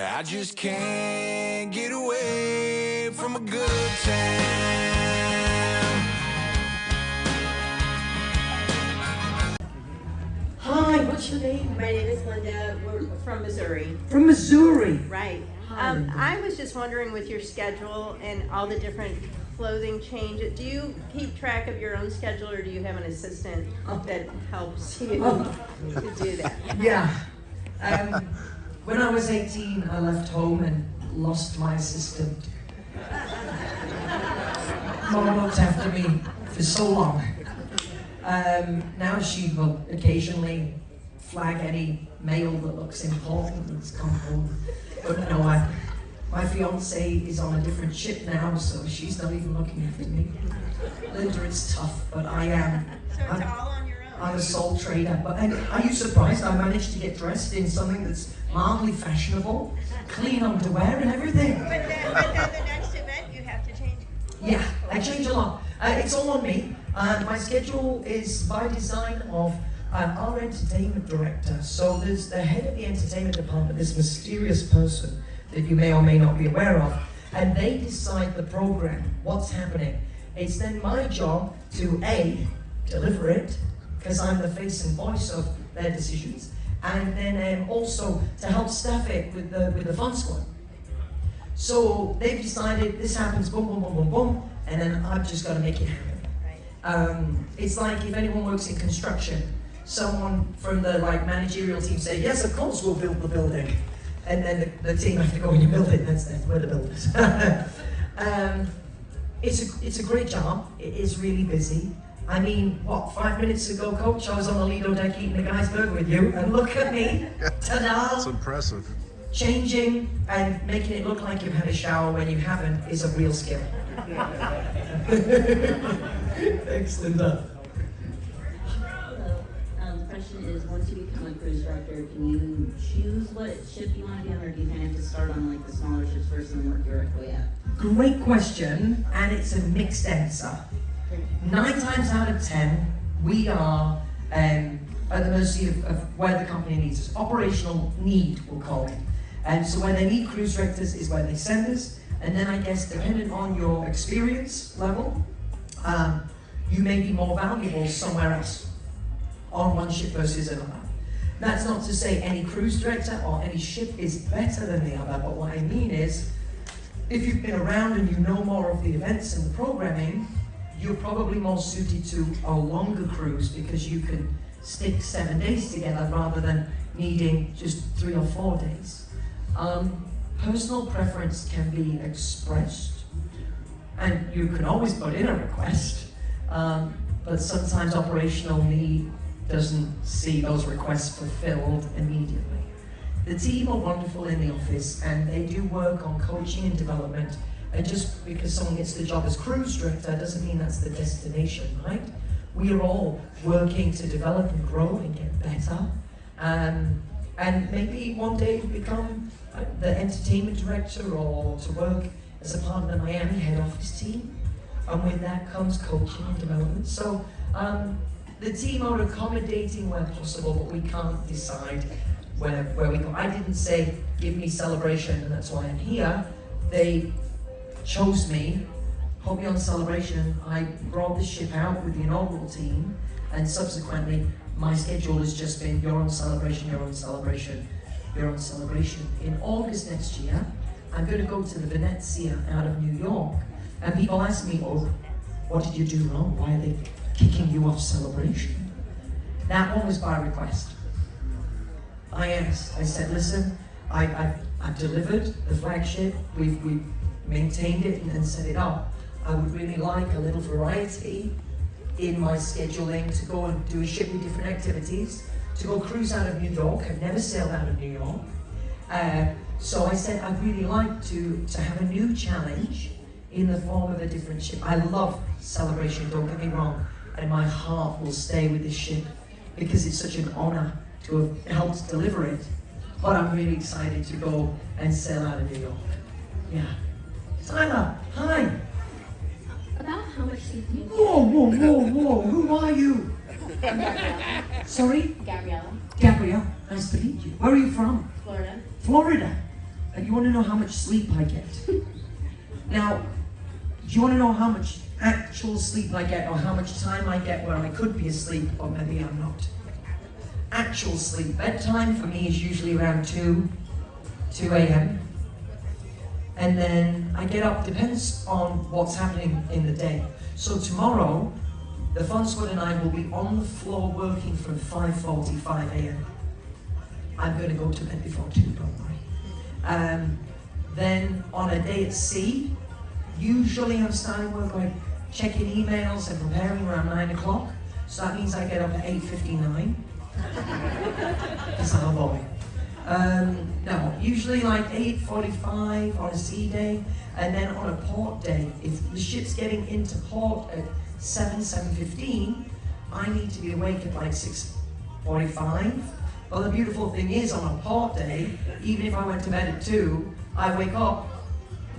I just can't get away from a good time. Hi, what's your name? My name is Linda. We're from Missouri. From Missouri. Right. Hi, Linda. I was just wondering, with your schedule and all the different clothing changes, do you keep track of your own schedule, or do you have an assistant that helps you to do that? Yeah. When I was 18, I left home and lost my assistant. Mom looked after me for so long. Now she will occasionally flag any mail that looks important that's come home. But no, my fiance is on a different ship now, so she's not even looking after me. Linda, it's tough, but I am. So it's all on your own. I'm a sole trader, but are you surprised I managed to get dressed in something that's mildly fashionable, clean underwear and everything? But then the next event you have to change. Yeah, I change a lot. It's all on me. My schedule is by design of our entertainment director. So there's the head of the entertainment department, this mysterious person that you may or may not be aware of, and they decide the program, what's happening. It's then my job to A, deliver it, because I'm the face and voice of their decisions, and then also to help staff it with the fun squad. So they've decided this happens, boom, boom, boom, boom, boom, and then I've just got to make it happen. It's like if anyone works in construction, someone from the managerial team say, yes, of course we'll build the building, and then the team have to go and you build it. That's where the builders. It's a great job. It is really busy. I mean, what, 5 minutes ago, Coach, I was on the Lido deck eating a guy's burger with you, and look at me, ta-da! It's impressive. Changing and making it look like you've had a shower when you haven't is a real skill. Thanks, Linda. The question is, once you become a cruise director, can you choose what ship you want to be on, or do you kind of have to start on the smaller ships first and then work your way up? Great question, and it's a mixed answer. 9 times out of 10, we are at the mercy of where the company needs us. Operational need, we'll call it. And so where they need cruise directors is where they send us. And then I guess, depending on your experience level, you may be more valuable somewhere else on one ship versus another. That's not to say any cruise director or any ship is better than the other, but what I mean is, if you've been around and you know more of the events and the programming, you're probably more suited to a longer cruise because you can stick 7 days together rather than needing just 3 or 4 days. Personal preference can be expressed, and you can always put in a request, but sometimes operational need doesn't see those requests fulfilled immediately. The team are wonderful in the office, and they do work on coaching and development. And just because someone gets the job as cruise director doesn't mean that's the destination, right? We are all working to develop and grow and get better. And maybe one day become the entertainment director or to work as a part of the Miami head office team. And with that comes coaching and development. So the team are accommodating where possible, but we can't decide where we go. I didn't say, give me Celebration and that's why I'm here. They chose me, put me on Celebration. I brought the ship out with the inaugural team, and subsequently my schedule has just been, you're on Celebration, you're on Celebration, you're on Celebration. In August next year, I'm going to go to the Venezia out of New York, and people ask me, oh, what did you do wrong? Why are they kicking you off Celebration? That one was by request. I asked, I said, listen, I've delivered the Flagship, we've maintained it and then set it up. I would really like a little variety in my scheduling to go and do a ship with different activities, to go cruise out of New York. I've never sailed out of New York. So I said I'd really like to have a new challenge in the form of a different ship. I love Celebration, don't get me wrong, and my heart will stay with this ship because it's such an honor to have helped deliver it. But I'm really excited to go and sail out of New York. Yeah. Tyler, hi. About how much do you think? Whoa. Who are you? Sorry? Gabriella. Gabrielle, nice to meet you. Where are you from? Florida. Florida. And you want to know how much sleep I get? Now, do you want to know how much actual sleep I get, or how much time I get where I could be asleep, or maybe I'm not? Actual sleep. Bedtime for me is usually around 2 a.m. And then I get up, depends on what's happening in the day. So tomorrow, the Fun Squad and I will be on the floor working from 5:45 a.m. I'm going to go to bed before 2, don't worry. Then on a day at sea, usually I'm starting work by checking emails and preparing around 9 o'clock. So that means I get up at 8:59. Because I'm a boy. No, usually like 8:45 on a sea day, and then on a port day, if the ship's getting into port at 7:15, I need to be awake at like 6:45. Well, the beautiful thing is, on a port day, even if I went to bed at 2, I wake up.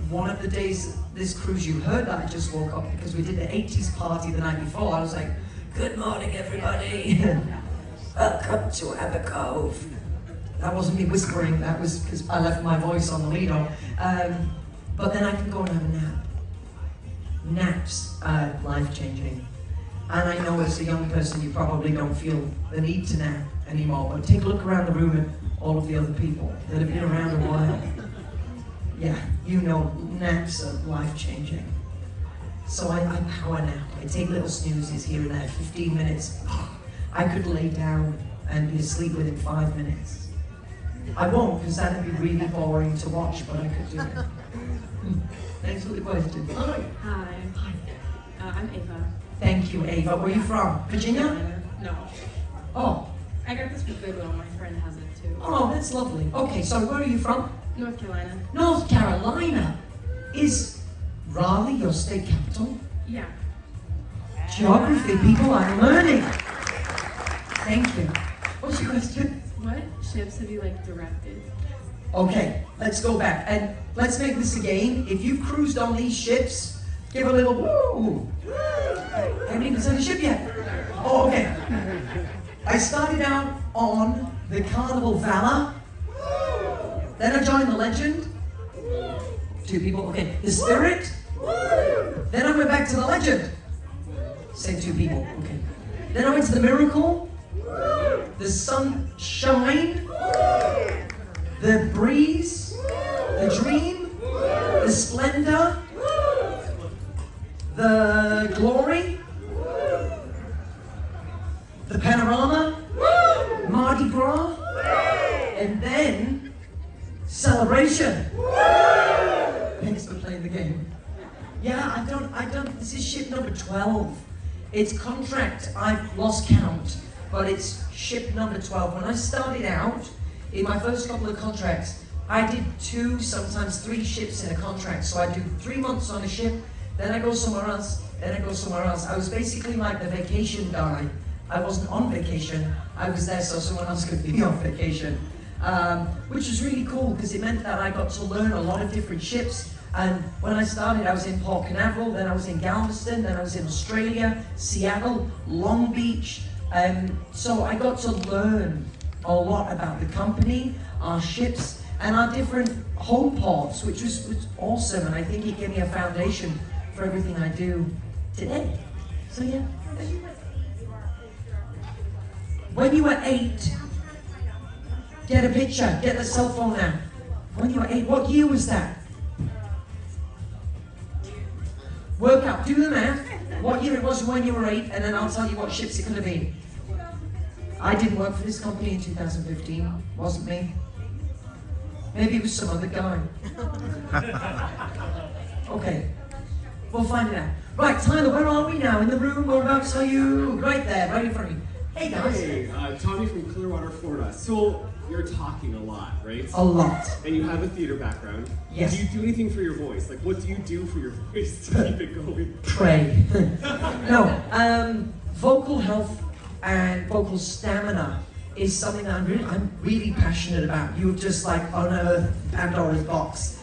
One of the days this cruise, you heard that I just woke up because we did the 80s party the night before. I was like, "Good morning, everybody. Welcome to Abercove." That wasn't me whispering, that was because I left my voice on the Lido. But then I can go and have a nap. Naps are life-changing. And I know as a young person you probably don't feel the need to nap anymore, but take a look around the room at all of the other people that have been around a while. Yeah, you know naps are life-changing. So I power nap. I take little snoozes here and there, 15 minutes. I could lay down and be asleep within 5 minutes. I won't, because that would be really boring to watch, but I could do it. Thanks for the question. Hi. I'm Ava. Thank you, Ava. Where are you from? Virginia? No. Oh. I got this for Goodwill. My friend has it too. Oh, that's lovely. Okay, so where are you from? North Carolina. North Carolina. Is Raleigh your state capital? Yeah. Geography, people, I'm learning. Thank you. What's your question? What ships have you directed? Okay, let's go back and let's make this a game. If you cruised on these ships, give a little woo. Haven't even said a ship yet. Oh, okay. I started out on the Carnival Valor. Then I joined the Legend. 2 people. Okay, the Spirit. Then I went back to the Legend. Same 2 people. Okay. Then I went to the Miracle. The Sunshine, the Breeze, the Dream, the Splendor, the Glory, the Panorama, Mardi Gras, and then Celebration. Thanks for playing the game. Yeah, I don't, this is ship number 12. It's contract, I've lost count. But it's ship number 12. When I started out, in my first couple of contracts, I did 2, sometimes 3 ships in a contract. So I do 3 months on a ship, then I go somewhere else, then I go somewhere else. I was basically like the vacation guy. I wasn't on vacation, I was there so someone else could be on vacation. Which was really cool, because it meant that I got to learn a lot of different ships. And when I started, I was in Port Canaveral, then I was in Galveston, then I was in Australia, Seattle, Long Beach. So I got to learn a lot about the company, our ships, and our different home ports, which was awesome, and I think it gave me a foundation for everything I do today. So yeah. When you were 8, get a picture, get the cell phone out. When you were 8, what year was that? Work out, do the math, what year it was when you were 8, and then I'll tell you what ships it could have been. I didn't work for this company in 2015, wasn't me. Maybe it was some other guy. Okay, we'll find it out. Right, Tyler, where are we now? In the room, whereabouts are you? Right there, right in front of me. Hey guys. Hey, Tommy from Clearwater, Florida. So, you're talking a lot, right? A lot. And you have a theater background. Yes. Do you do anything for your voice? Like, what do you do for your voice to keep it going? Pray. No, vocal health and vocal stamina is something that I'm really passionate about. You've just like unearthed Pandora's box.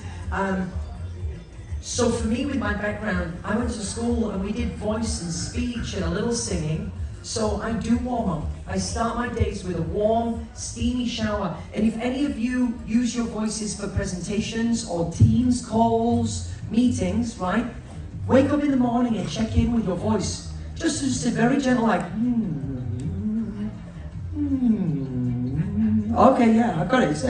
So for me, with my background, I went to school and we did voice and speech and a little singing. So I do warm up. I start my days with a warm, steamy shower. And if any of you use your voices for presentations or Teams calls, meetings, right? Wake up in the morning and check in with your voice. Just a very gentle like, Okay, yeah, I've got it. It's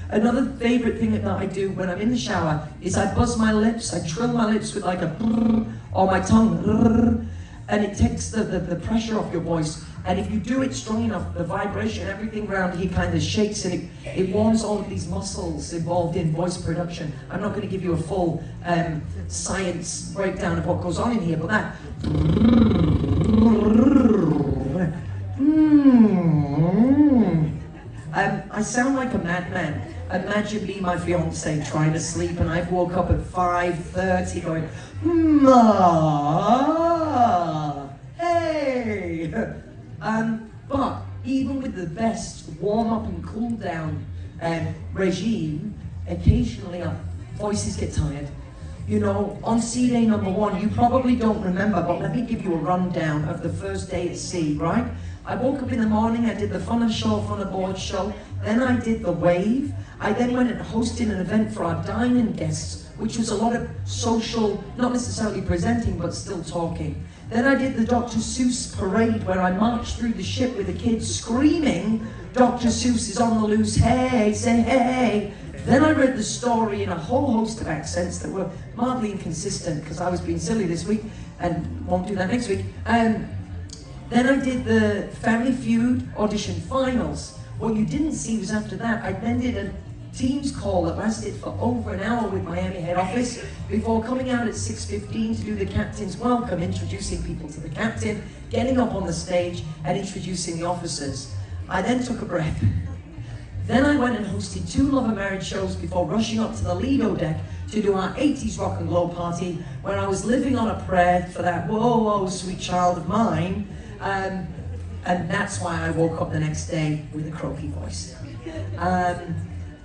Another favorite thing that I do when I'm in the shower is I buzz my lips, I trill my lips with like a brrr, or my tongue, brrr, and it takes the pressure off your voice. And if you do it strong enough, the vibration, everything around here kind of shakes and it warms all of these muscles involved in voice production. I'm not going to give you a full science breakdown of what goes on in here, but that I sound like a madman. Imagine me, my fiance, trying to sleep, and I've woke up at 5:30 going, hey! But even with the best warm-up and cool-down regime, occasionally our voices get tired. You know, on sea day number 1, you probably don't remember, but let me give you a rundown of the first day at sea, right? I woke up in the morning, I did the fun aboard show, then I did the wave. I then went and hosted an event for our dining guests, which was a lot of social, not necessarily presenting, but still talking. Then I did the Dr. Seuss parade, where I marched through the ship with the kids screaming, Dr. Seuss is on the loose, hey, say hey. Then I read the story in a whole host of accents that were mildly inconsistent, because I was being silly this week, and won't do that next week. Then I did the Family Feud audition finals. What you didn't see was after that, I then did a Teams call that lasted for over an hour with Miami head office before coming out at 6:15 to do the captain's welcome, introducing people to the captain, getting up on the stage and introducing the officers. I then took a breath. Then I went and hosted 2 Love and Marriage shows before rushing up to the Lido deck to do our 80s rock and glow party, where I was living on a prayer for that whoa, whoa, sweet child of mine. And that's why I woke up the next day with a croaky voice.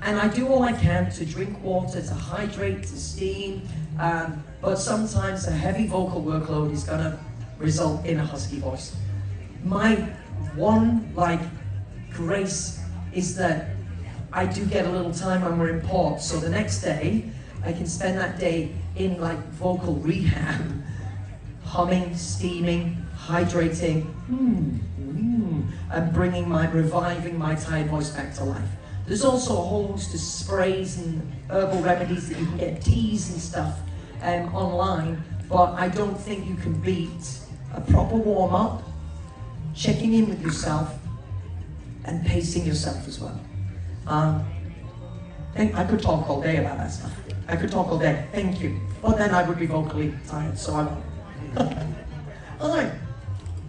And I do all I can to drink water, to hydrate, to steam, but sometimes a heavy vocal workload is gonna result in a husky voice. My one, grace is that I do get a little time when we're in port, so the next day, I can spend that day in vocal rehab, humming, steaming, hydrating, and reviving my tired voice back to life. There's also a whole host of sprays and herbal remedies that you can get, teas and stuff online, but I don't think you can beat a proper warm-up, checking in with yourself, and pacing yourself as well. I could talk all day about that stuff. I could talk all day, thank you. But then I would be vocally tired, so I won't. Hi.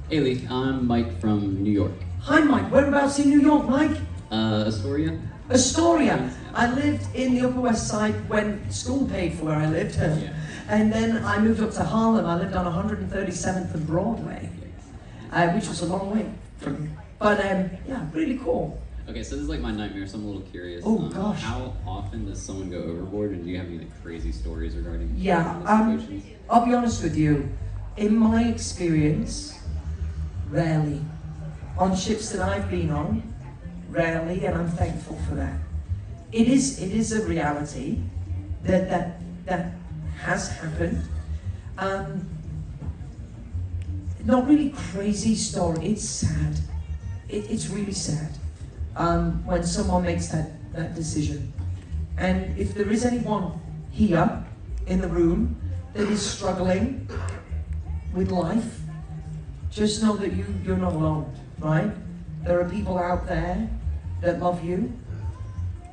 Hey Lee, I'm Mike from New York. Hi Mike, whereabouts in New York, Mike? Astoria. Astoria. I lived in the Upper West Side when school paid for where I lived. Yeah. And then I moved up to Harlem. I lived on 137th and Broadway, which was a long way from me. But yeah, really cool. Okay, so this is like my nightmare, so I'm a little curious. Oh gosh. How often does someone go overboard, and do you have any crazy stories regarding Yeah, situations? I'll be honest with you. In my experience, rarely. On ships that I've been on, rarely, and I'm thankful for that. It is a reality that has happened. Not really crazy story. It's sad. It's really sad when someone makes that decision. And if there is anyone here in the room that is struggling with life, just know that you're not alone, right? There are people out there that love you,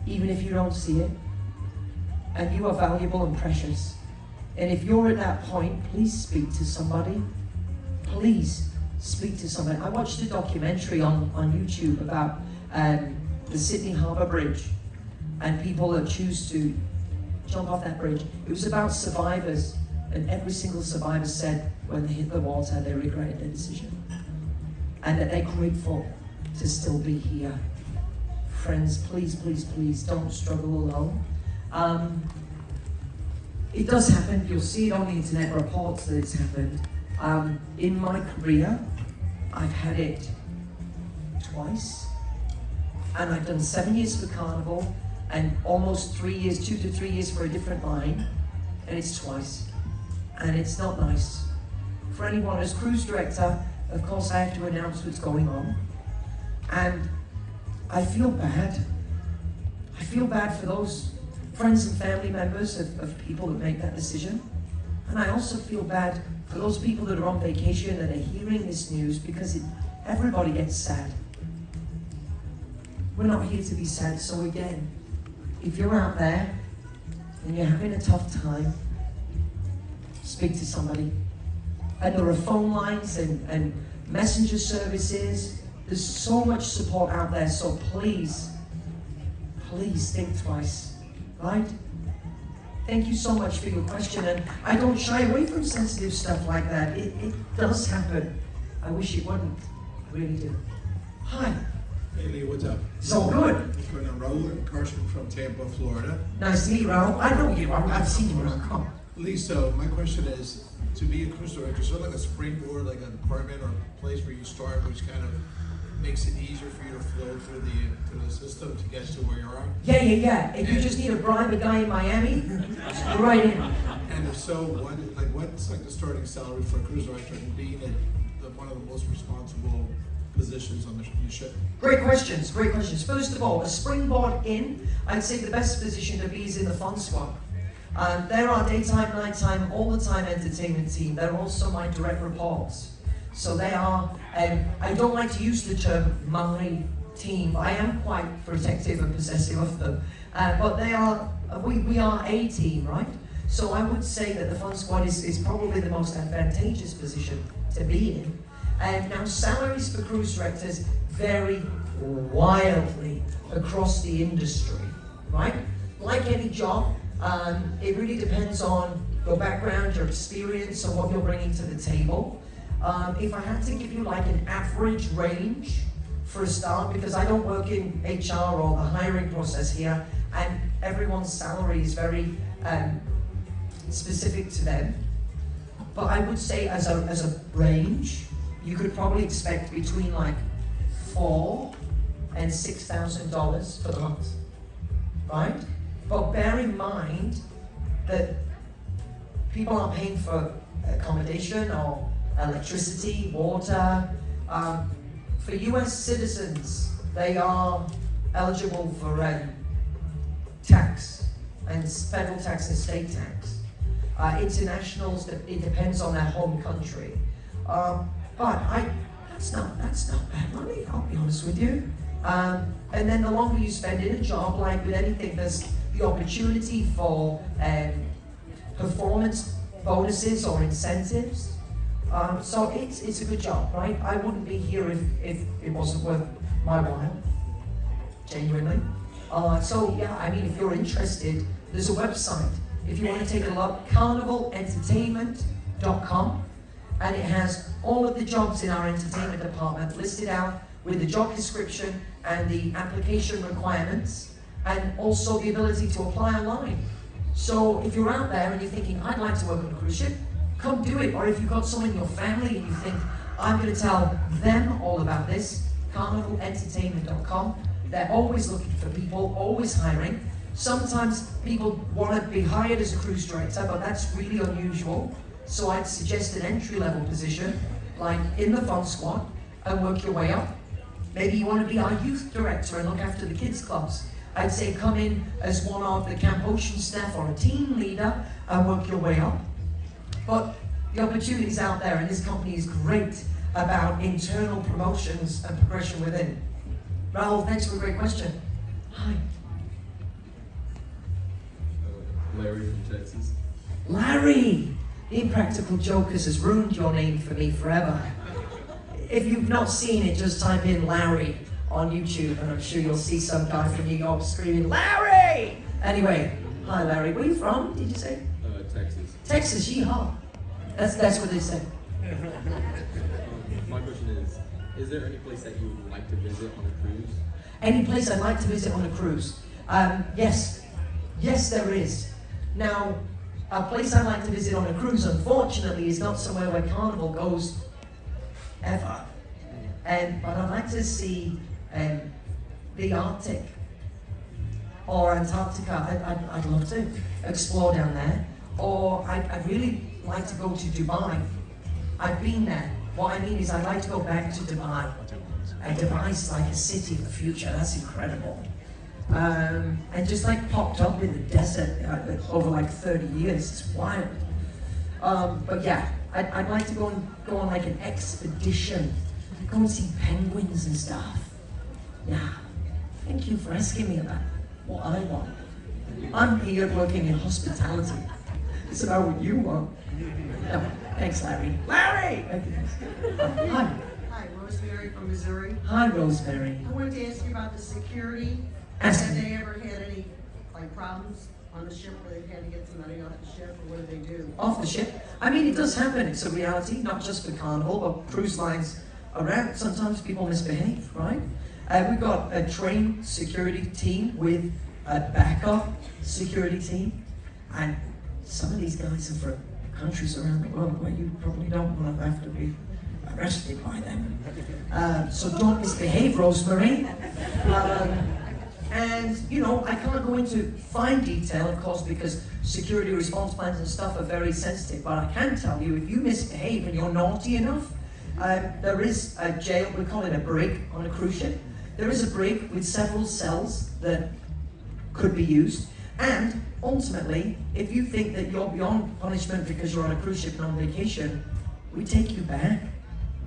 even if you don't see it. And you are valuable and precious. And if you're at that point, please speak to somebody. Please speak to somebody. I watched a documentary on YouTube about the Sydney Harbour Bridge and people that choose to jump off that bridge. It was about survivors, and every single survivor said when they hit the water, they regretted their decision. And that they're grateful to still be here. Friends, please, please, please don't struggle alone. It does happen. You'll see it on the internet reports that it's happened. In my career, I've had it twice, and I've done 7 years for Carnival and almost 3 years, 2 to 3 years for a different line, and it's twice, and it's not nice. For anyone as cruise director, of course I have to announce what's going on, and I feel bad. I feel bad for those friends and family members of people that make that decision, and I also feel bad for those people that are on vacation and are hearing this news, because everybody gets sad. We're not here to be sad, so again, if you're out there and you're having a tough time, speak to somebody. And there are phone lines and messenger services. There's so much support out there, so please, please think twice, right? Thank you so much for your question, and I don't shy away from sensitive stuff like that. It does happen. I wish it wouldn't. I really do. Hi. Hey Lee, what's up? So good. I'm Raul and Carson from Tampa, Florida. Nice to meet you, Raul. I know you. I've seen you around. Come on. Lee, so my question is, to be a cruise director, is there like a springboard, like an apartment or a place where you start, which kind of makes it easier for you to flow through the system to get to where you are? Yeah. If you just need to bribe a guy in Miami, right in. And if so, what's like the starting salary for a cruise director and being at one of the most responsible positions on the ship? Great questions. First of all, a springboard in, I'd say the best position to be is in the fun squad. They're our daytime, nighttime, all the time entertainment team. They're also my direct reports. So they are, I don't like to use the term my team. I am quite protective and possessive of them. But they are, we are a team, right? So I would say that the fun squad is probably the most advantageous position to be in. Now salaries for cruise directors vary wildly across the industry, right? Like any job, it really depends on your background, your experience, and what you're bringing to the table. If I had to give you like an average range for a start, because I don't work in HR or the hiring process here, and everyone's salary is very specific to them. But I would say as a range, you could probably expect between like $4,000 and $6,000 for the month, right? But bear in mind that people aren't paying for accommodation or electricity, water. For US citizens, they are eligible for tax, and federal tax and state tax. Internationals, it depends on their home country. But that's not bad money, I'll be honest with you. And then the longer you spend in a job, like with anything, there's the opportunity for performance bonuses or incentives. So it's a good job, right? I wouldn't be here if it wasn't worth my while, genuinely. So yeah, I mean, if you're interested, there's a website. If you want to take a look, carnivalentertainment.com, and it has all of the jobs in our entertainment department listed out with the job description and the application requirements, and also the ability to apply online. So if you're out there and you're thinking, I'd like to work on a cruise ship, come do it. Or if you've got someone in your family and you think, I'm going to tell them all about this, carnivalentertainment.com. They're always looking for people, always hiring. Sometimes people want to be hired as a cruise director, but that's really unusual. So I'd suggest an entry-level position, like in the fun squad, and work your way up. Maybe you want to be our youth director and look after the kids clubs. I'd say come in as one of the Camp Ocean staff or a team leader and work your way up. But the opportunity's out there, and this company is great about internal promotions and progression within. Raul, thanks for a great question. Hi. Larry from Texas. Larry! The Impractical Jokers has ruined your name for me forever. If you've not seen it, just type in Larry on YouTube, and I'm sure you'll see some guy from New York screaming, Larry! Anyway, hi Larry. Where are you from, did you say? Texas. Texas, yeehaw. That's what they say. My question is there any place that you would like to visit on a cruise? Any place I'd like to visit on a cruise? Yes, there is. Now, a place I'd like to visit on a cruise, unfortunately, is not somewhere where Carnival goes ever. But I'd like to see the Arctic or Antarctica. I'd love to explore down there. Or I'd really like to go to Dubai. I've been there. What I mean is I'd like to go back to Dubai. Dubai's like a city of the future. That's incredible. And just like popped up in the desert over like 30 years. It's wild. But yeah, I'd like to go on like an expedition. Go and see penguins and stuff. Yeah. Thank you for asking me about what I want. I'm here working in hospitality. It's about what you want. No, thanks, Larry. Larry! Hi. Hi, Rosemary from Missouri. Hi, Rosemary. I wanted to ask you about the security. Ask Have me. they ever had any problems on the ship where they've had to get somebody off the ship, or what do they do? Off the ship? I mean, it does happen. It's a reality, not just for Carnival, but cruise lines around. Sometimes people misbehave, right? We've got a trained security team with a backup security team, and some of these guys are from countries around the world where you probably don't want to have to be arrested by them. So don't misbehave, Rosemary. And, you know, I can't go into fine detail, of course, because security response plans and stuff are very sensitive, but I can tell you, if you misbehave and you're naughty enough, there is a jail, we call it a brig on a cruise ship. There is a brig with several cells that could be used, and ultimately, if you think that you're beyond punishment because you're on a cruise ship and on vacation, we take you back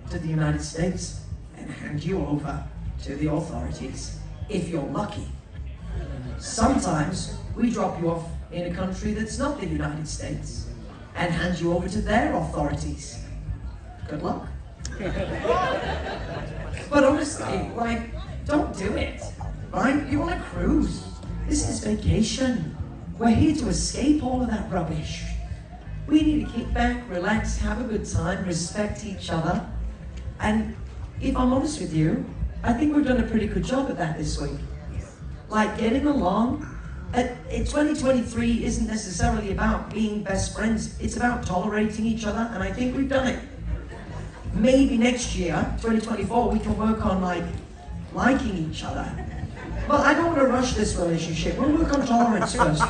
to the United States and hand you over to the authorities, if you're lucky. Sometimes we drop you off in a country that's not the United States and hand you over to their authorities. Good luck. But honestly, like, don't do it, right? You're on a cruise. This is vacation. We're here to escape all of that rubbish. We need to kick back, relax, have a good time, respect each other. And if I'm honest with you, I think we've done a pretty good job at that this week. Like, getting along. 2023 isn't necessarily about being best friends. It's about tolerating each other, and I think we've done it. Maybe next year, 2024, we can work on, like, liking each other. But I don't want to rush this relationship. We'll work on tolerance first.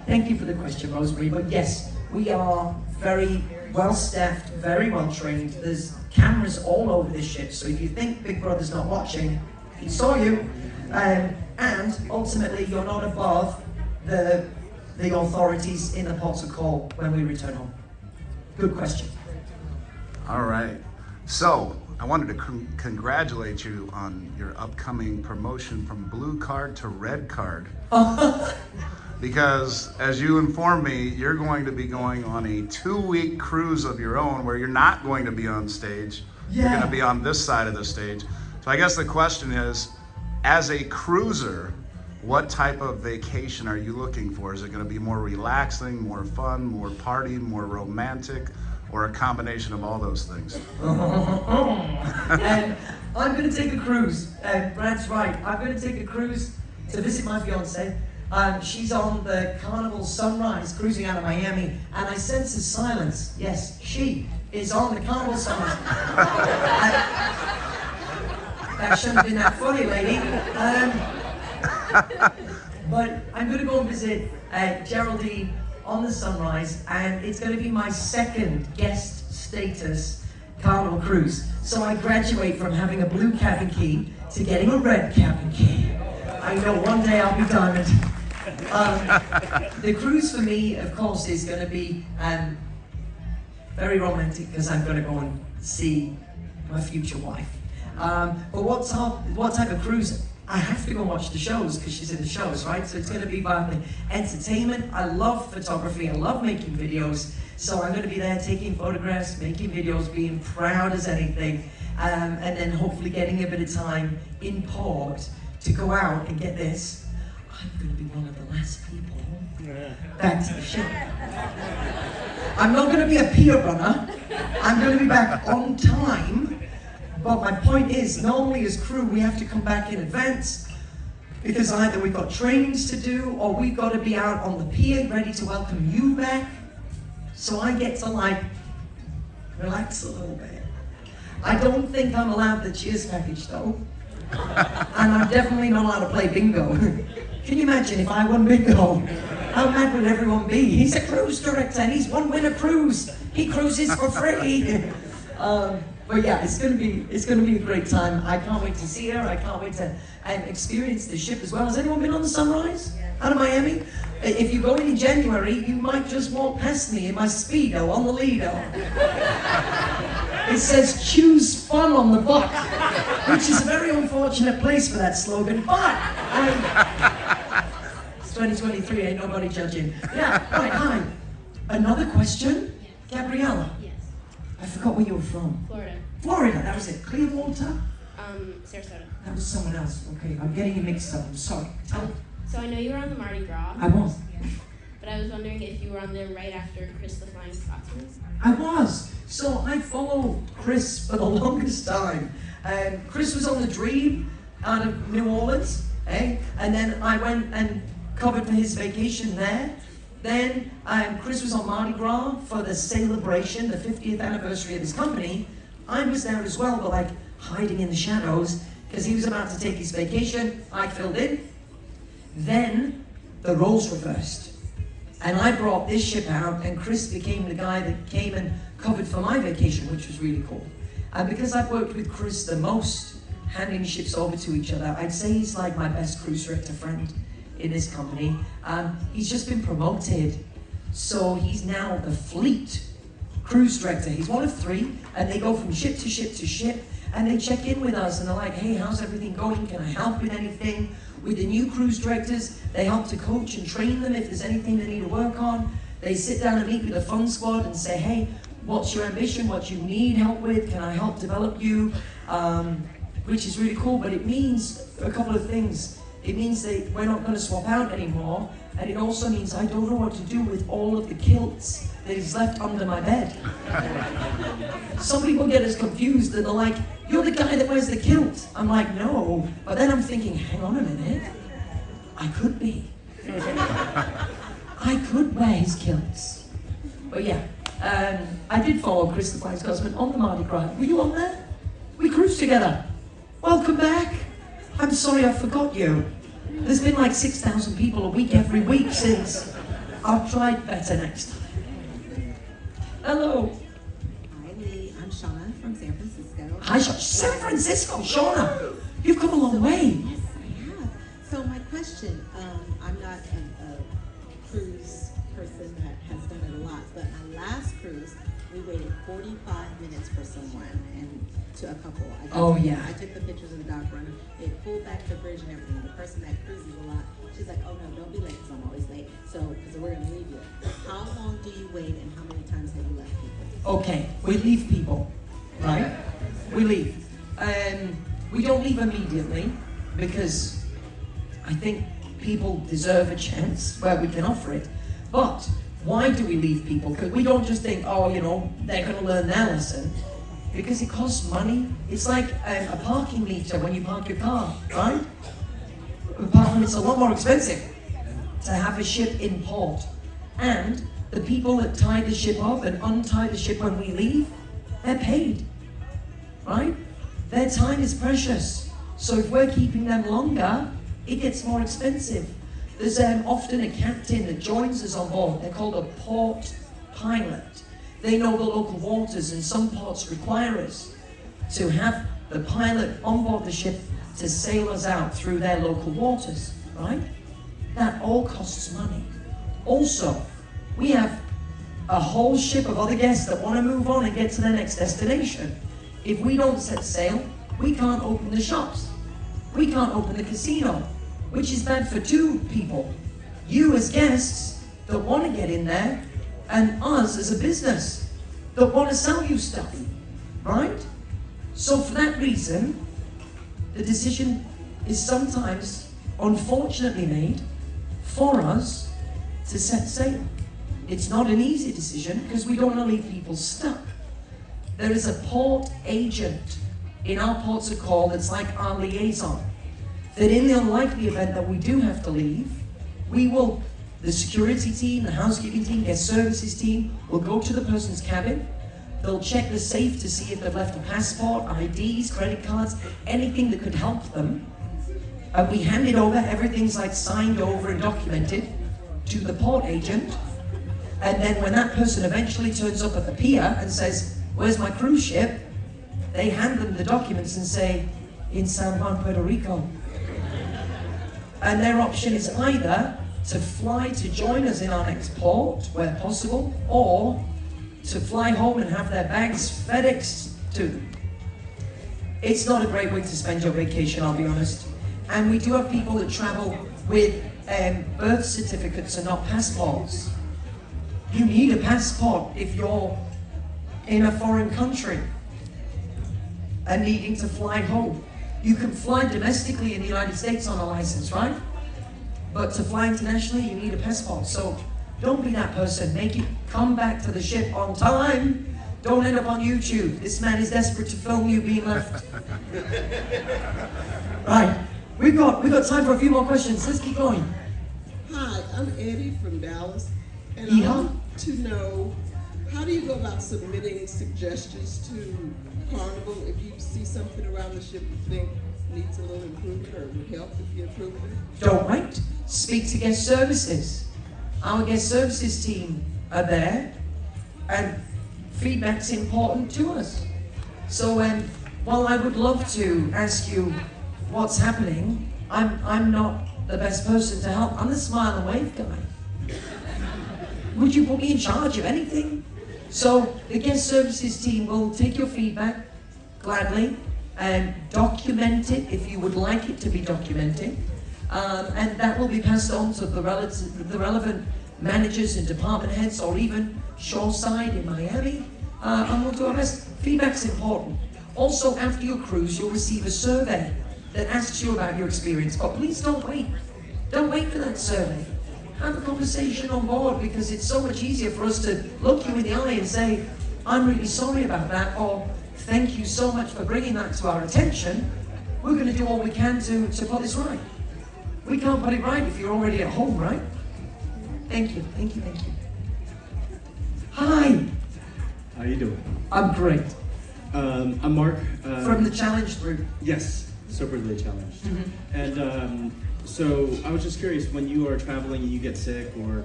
Thank you for the question, Rosemary. But yes, we are very well staffed, very well trained. There's cameras all over this ship, so if you think Big Brother's not watching, he saw you. And ultimately, you're not above the authorities in the ports of call when we return home. Good question. All right. So, I wanted to congratulate you on your upcoming promotion from blue card to red card. Because, as you informed me, you're going to be going on a 2-week cruise of your own where you're not going to be on stage. Yeah. You're going to be on this side of the stage. So I guess the question is, as a cruiser, what type of vacation are you looking for? Is it going to be more relaxing, more fun, more party, more romantic, or a combination of all those things? And I'm going to take a cruise. Brad's right. I'm going to take a cruise to visit my fiance. She's on the Carnival Sunrise, cruising out of Miami, and I sense a silence. Yes, she is on the Carnival Sunrise. That shouldn't have been that funny, lady. But I'm going to go and visit Geraldine on the Sunrise, and it's going to be my second guest status Carnival cruise. So I graduate from having a blue cabin key to getting a red cabin key. I know one day I'll be diamond. The cruise for me, of course, is going to be very romantic because I'm going to go and see my future wife. But what type of cruise? I have to go and watch the shows because she's in the shows, right? So it's going to be about entertainment. I love photography. I love making videos. So I'm going to be there taking photographs, making videos, being proud as anything, and then hopefully getting a bit of time in port to go out and get this. I'm going to be one of the last people back to the ship. I'm not going to be a pier runner. I'm going to be back on time. But my point is, normally as crew, we have to come back in advance. because either we've got trainings to do or we've got to be out on the pier ready to welcome you back. So I get to like relax a little bit. I don't think I'm allowed the cheers package though. And I'm definitely not allowed to play bingo. Can you imagine if I won bingo? How mad would everyone be? He's a cruise director and he's won a cruise. He cruises for free. But yeah, it's gonna be a great time. I can't wait to see her. I can't wait to experience the ship as well. Has anyone been on the Sunrise out of Miami? If you go in January, you might just walk past me in my Speedo on the Lido. It says choose fun on the butt, which is a very unfortunate place for that slogan, but it's 2023, ain't nobody judging. Yeah, right, hi. Another question? Gabriella? Yes. I forgot where you were from. Florida. Florida, that was it. Clearwater? Sarasota. That was someone else. Okay, I'm getting you mixed up. I'm sorry. Tell me. So I know you were on the Mardi Gras. I was. But I was wondering if you were on there right after Chris the Flying Scotsman. I was. So I followed Chris for the longest time. Chris was on the Dream out of New Orleans, and then I went and covered for his vacation there. Then Chris was on Mardi Gras for the celebration, the 50th anniversary of his company. I was there as well, but like hiding in the shadows because he was about to take his vacation. I filled in. Then the roles reversed. And I brought this ship out, and Chris became the guy that came and covered for my vacation, which was really cool. And because I've worked with Chris the most, handing ships over to each other, I'd say he's like my best cruise director friend in this company. He's just been promoted, so he's now the fleet cruise director. He's one of 3, and they go from ship to ship to ship, and they check in with us, and they're like, hey, how's everything going? Can I help with anything? With the new cruise directors, they help to coach and train them if there's anything they need to work on. They sit down and meet with the fun squad and say, hey, what's your ambition? What you need help with? Can I help develop you? Which is really cool, but it means a couple of things. It means that we're not going to swap out anymore, and it also means I don't know what to do with all of the kilts that is left under my bed. Some people get as confused that they're like, you're the guy that wears the kilt. I'm like, no. But then I'm thinking, hang on a minute. I could be. I could wear his kilts. But yeah, I did follow Chris the Flying Scotsman on the Mardi Gras. Were you on there? We cruised together. Welcome back. I'm sorry I forgot you. There's been like 6,000 people a week every week since. I'll try better next time. Hello. Hi, Lee. I'm Shauna from San Francisco. Hi, San Francisco, Shauna. You've come a long way. Yes, I have. So my question, I'm not a cruise person that has done it a lot, but my last cruise, we waited 45 minutes for someone and to a couple. I took the pictures of the dock runner. They pulled back the bridge and everything. The person that cruises a lot, she's like, oh no, don't be late because I'm always late. So, because we're going to leave you. How long do you wait and how many times have you left people? Okay, we leave people, right? We leave. We don't leave immediately because I think people deserve a chance where we can offer it. But why do we leave people? Because we don't just think, oh, you know, they're going to learn their lesson. Because it costs money. It's like a parking meter when you park your car, right? It's a lot more expensive to have a ship in port. And the people that tie the ship up and untie the ship when we leave, they're paid, right? Their time is precious. So if we're keeping them longer, it gets more expensive. There's often a captain that joins us on board. They're called a port pilot. They know the local waters, and some ports require us to have the pilot on board the ship to sail us out through their local waters, right? That all costs money. Also, we have a whole ship of other guests that want to move on and get to their next destination. If we don't set sail, we can't open the shops. We can't open the casino, which is bad for 2 people. You as guests that want to get in there, and us as a business that want to sell you stuff, right? So for that reason, the decision is sometimes, unfortunately, made for us to set sail. It's not an easy decision because we don't want to leave people stuck. There is a port agent in our ports of call that's like our liaison. that in the unlikely event that we do have to leave, the security team, the housekeeping team, guest services team will go to the person's cabin. They'll check the safe to see if they've left a passport, IDs, credit cards, anything that could help them. And we hand it over, everything's like signed over and documented to the port agent. And then when that person eventually turns up at the pier and says, "Where's my cruise ship?" they hand them the documents and say, "In San Juan, Puerto Rico." And their option is either to fly to join us in our next port, where possible, or to fly home and have their bags FedExed to them. It's not a great way to spend your vacation, I'll be honest. And we do have people that travel with birth certificates and not passports. You need a passport if you're in a foreign country and needing to fly home. You can fly domestically in the United States on a license, right? But to fly internationally, you need a passport. So don't be that person. Make it come back to the ship on time. Don't end up on YouTube. This man is desperate to film you being left. Right. We've got time for a few more questions. Let's keep going. Hi, I'm Eddie from Dallas. And I Yeehaw. want to know, how do you go about submitting suggestions to Carnival if you see something around the ship you think needs a little improvement or would help if you improve it? Don't wait. Speak to guest services. Our guest services team are there, and feedback's important to us. So while I would love to ask you what's happening, I'm not the best person to help. I'm the smile and wave guy. Would you put me in charge of anything? So the guest services team will take your feedback gladly and document it if you would like it to be documented. And that will be passed on to the relevant managers and department heads, or even shoreside in Miami. And we'll do our best. Feedback's important. Also, after your cruise, you'll receive a survey that asks you about your experience. But please don't wait. Don't wait for that survey. Have a conversation on board, because it's so much easier for us to look you in the eye and say, "I'm really sorry about that," or "Thank you so much for bringing that to our attention. We're going to do all we can to put this right." We can't put it right if you're already at home, right? Thank you, thank you, thank you. Hi. How you doing? I'm great. I'm Mark. From the Challenge group. Yes, soberly challenged. Mm-hmm. And so I was just curious, when you are traveling and you get sick, or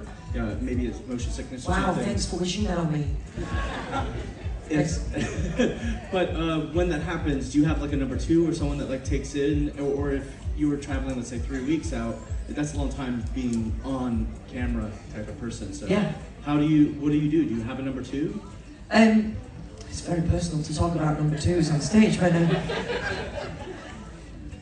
maybe it's motion sickness or Wow, something. thanks for wishing that on me. But when that happens, do you have like a number two or someone that like takes in, or if you were traveling, let's say 3 weeks out, that's a long time being on camera type of person. So yeah. What do you do? Do you have a number two? It's very personal to talk about number twos on stage, but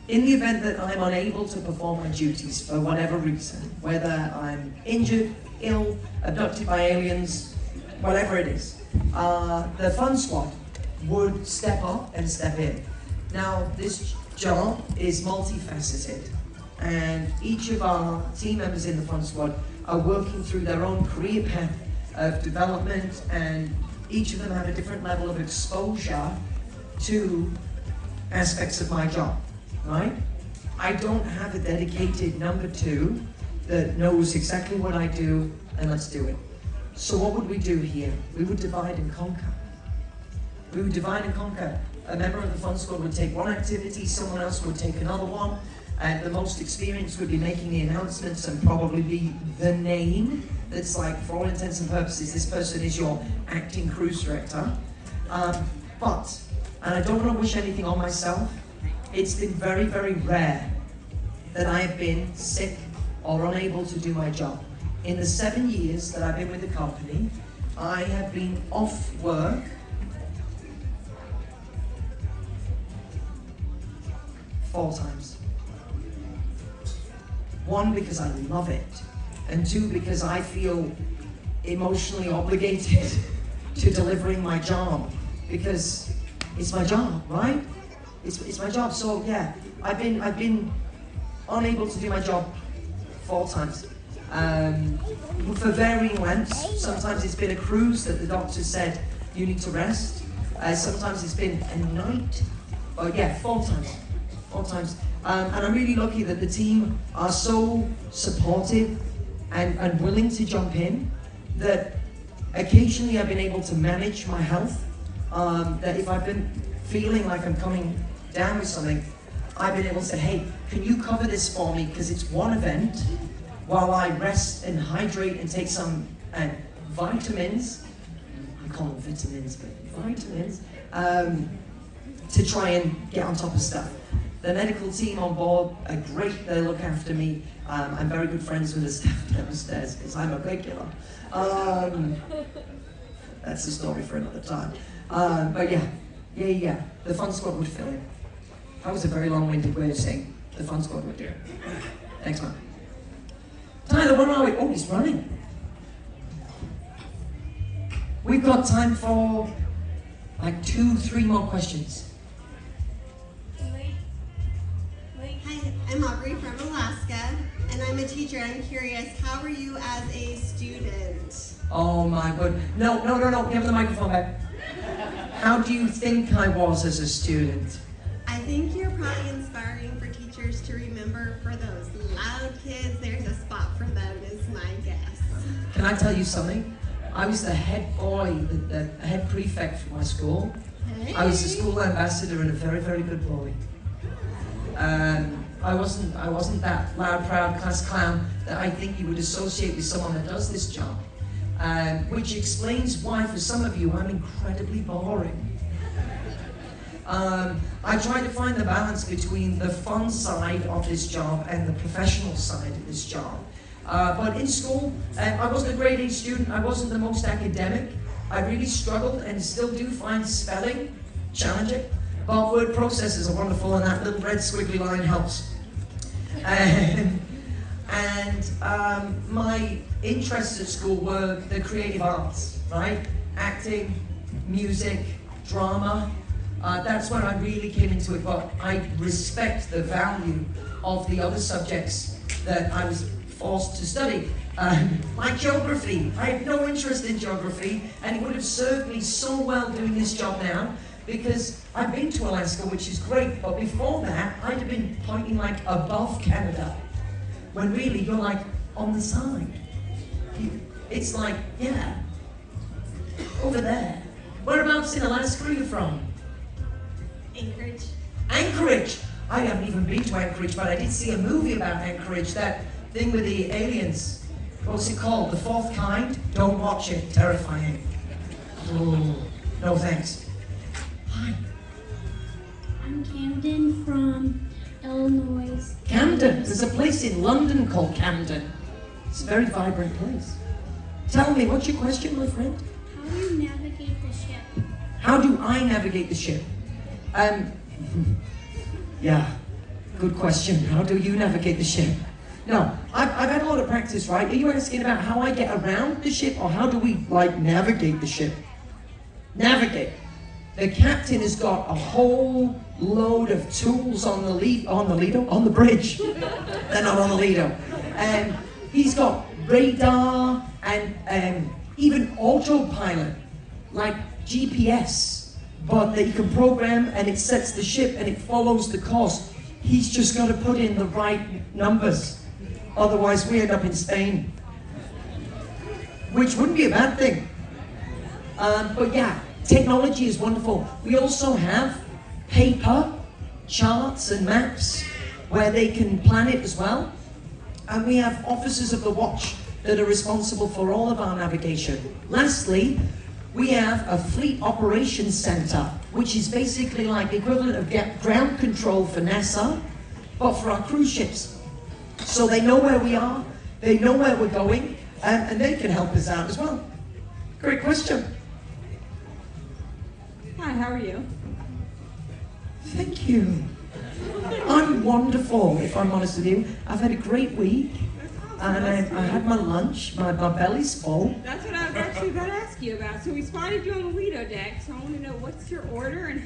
in the event that I'm unable to perform my duties for whatever reason, whether I'm injured, ill, abducted by aliens, whatever it is, the fun squad would step up and step in. Now, this job is multifaceted, and each of our team members in the fun squad are working through their own career path of development, and each of them have a different level of exposure to aspects of my job, right? I don't have a dedicated number two that knows exactly what I do, and let's do it. So what would we do here? We would divide and conquer. We would divide and conquer. A member of the fun squad would take one activity, someone else would take another one, and the most experienced would be making the announcements and probably be the name that's like, for all intents and purposes, this person is your acting cruise director. But, and I don't want to wish anything on myself, it's been very, very rare that I have been sick or unable to do my job. In the 7 years that I've been with the company, I have been off work 4 times. 1, because I love it, and 2, because I feel emotionally obligated to delivering my job, because it's my job, right? It's my job. So yeah, I've been unable to do my job 4 times. For varying lengths. Sometimes it's been a cruise that the doctor said you need to rest. Sometimes it's been a night. But yeah, 4 times. 4 times. And I'm really lucky that the team are so supportive and willing to jump in, that occasionally I've been able to manage my health, that if I've been feeling like I'm coming down with something, I've been able to say, hey, can you cover this for me, because it's one event, while I rest and hydrate and take some vitamins, I call them vitamins, but vitamins, to try and get on top of stuff. The medical team on board are great, they look after me. I'm very good friends with the staff downstairs because I'm a regular. That's a story for another time. But yeah, the fun squad would fill in. That was a very long-winded way of saying the fun squad would do it. Thanks, man. Tyler, where are we? Oh, he's running. We've got time for like 2-3 more questions. Hi, I'm Aubrey from Alaska, and I'm a teacher. I'm curious, how were you as a student? Oh my god. No, give the microphone back. How do you think I was as a student? I think you're probably inspiring for teachers to remember, for those loud kids, there's a spot for them, is my guess. Can I tell you something? I was the head boy, the head prefect for my school. Hey. I was the school ambassador and a very, very good boy. I wasn't that loud, proud class clown that I think you would associate with someone that does this job. Which explains why, for some of you, I'm incredibly boring. I try to find the balance between the fun side of this job and the professional side of this job. But in school, I wasn't a grade A student, I wasn't the most academic. I really struggled and still do find spelling challenging. But word processors are wonderful, and that little red squiggly line helps. My interests at school were the creative arts, right? Acting, music, drama. That's when I really came into it, but I respect the value of the other subjects that I was forced to study. Like geography. I had no interest in geography, and it would have served me so well doing this job now, because I've been to Alaska, which is great, but before that, I'd have been pointing like above Canada, when really you're like on the side. It's like, yeah, over there. Whereabouts in Alaska are you from? Anchorage. Anchorage! I haven't even been to Anchorage, but I did see a movie about Anchorage, that thing with the aliens. What's it called? The Fourth Kind? Don't watch it, terrifying. Oh, no thanks. Hi. I'm Camden from Illinois. Camden. There's a place in London called Camden. It's a very vibrant place. Tell me, what's your question, my friend? How do you navigate the ship? How do I navigate the ship? Yeah, good question. How do you navigate the ship? No, I've had a lot of practice, right? Are you asking about how I get around the ship, or how do we, like, navigate the ship? Navigate. The captain has got a whole load of tools on the bridge. They're not on the Lido. And he's got radar and even autopilot, like GPS, but that you can program, and it sets the ship and it follows the course. He's just got to put in the right numbers. Otherwise, we end up in Spain, which wouldn't be a bad thing. But yeah, technology is wonderful. We also have paper, charts and maps where they can plan it as well. And we have officers of the watch that are responsible for all of our navigation. Lastly, we have a fleet operations center, which is basically like the equivalent of ground control for NASA, but for our cruise ships. So they know where we are, they know where we're going, and they can help us out as well. Great question. Hi, how are you? Thank you. I'm wonderful, if I'm honest with you. I've had a great week, and I had my lunch, my belly's full. That's what I was actually about to ask you about. So we spotted you on the Lido deck, so I want to know what's your order and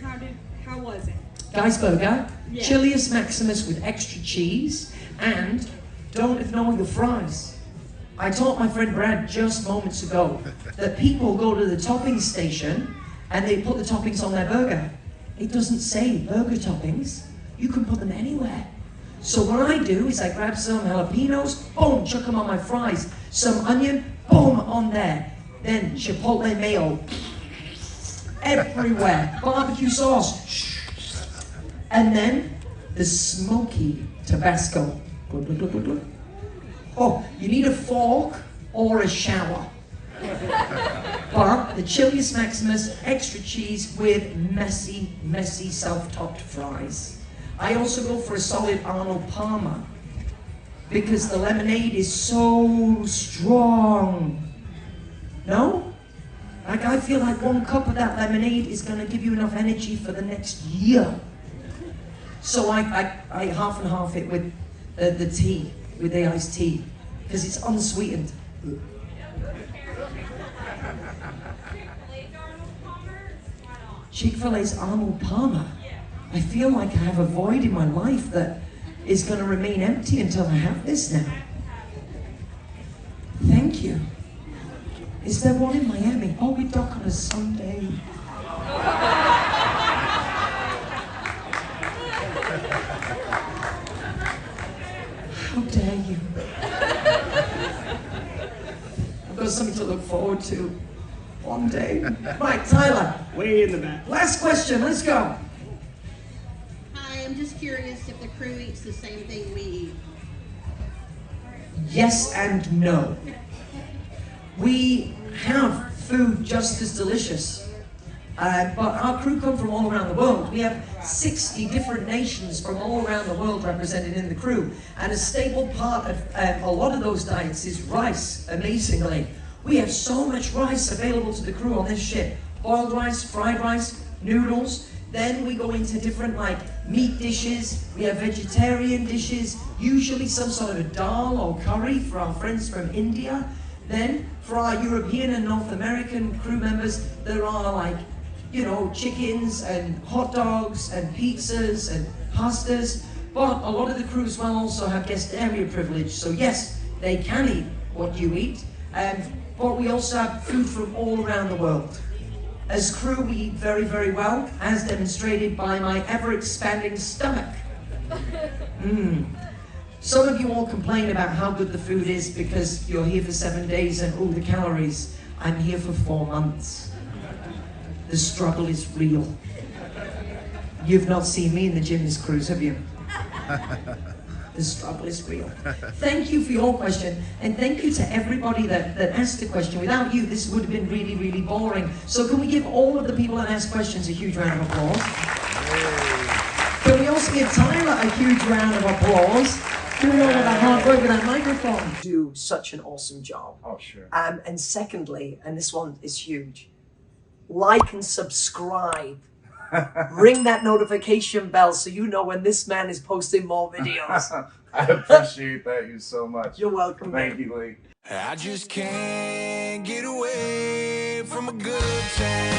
how was it? Guy's burger, Yeah. Chilius Maximus with extra cheese, and don't ignore your fries. I taught my friend Brad just moments ago that people go to the topping station and they put the toppings on their burger. It doesn't say burger toppings. You can put them anywhere. So what I do is I grab some jalapenos, boom, chuck them on my fries. Some onion, boom, on there. Then chipotle mayo, everywhere. Barbecue sauce, and then the smoky Tabasco. Oh, you need a fork or a shower. But the Chilius Maximus, extra cheese with messy, messy self-topped fries. I also go for a solid Arnold Palmer because the lemonade is so strong. No? Like I feel like 1 cup of that lemonade is gonna give you enough energy for the next year. So I half and half it with the tea, with the iced tea, because it's unsweetened. Chick-fil-A's Arnold Palmer. I feel like I have a void in my life that is going to remain empty until I have this now. Thank you. Is there one in Miami? Oh, we dock on a Sunday. How dare you? I've got something to look forward to one day. Right, Tyler. Way in the back. Last question, let's go. Hi, I'm just curious if the crew eats the same thing we eat. Yes and no. We have food just as delicious, but our crew come from all around the world. We have 60 different nations from all around the world represented in the crew, and a staple part of a lot of those diets is rice, amazingly. We have so much rice available to the crew on this ship. Boiled rice, fried rice, noodles. Then we go into different meat dishes. We have vegetarian dishes, usually some sort of a dal or curry for our friends from India. Then for our European and North American crew members, there are chickens and hot dogs and pizzas and pastas. But a lot of the crew as well also have guest area privilege. So yes, they can eat what you eat. But we also have food from all around the world. As crew, we eat very, very well, as demonstrated by my ever-expanding stomach. Some of you all complain about how good the food is because you're here for 7 days and the calories. I'm here for 4 months. The struggle is real. You've not seen me in the gym this cruise, have you? The struggle is real. Thank you for your question, and thank you to everybody that asked the question. Without you, this would have been really, really boring. So can we give all of the people that asked questions a huge round of applause? Can we also give Tyler a huge round of applause? Doing all of that hard work with that microphone. Do such an awesome job. Oh, sure. And secondly, and this one is huge, like and subscribe. Ring that notification bell so you know when this man is posting more videos. I appreciate that you so much. You're welcome. Thank you, Lee. I just can't get away from a good time.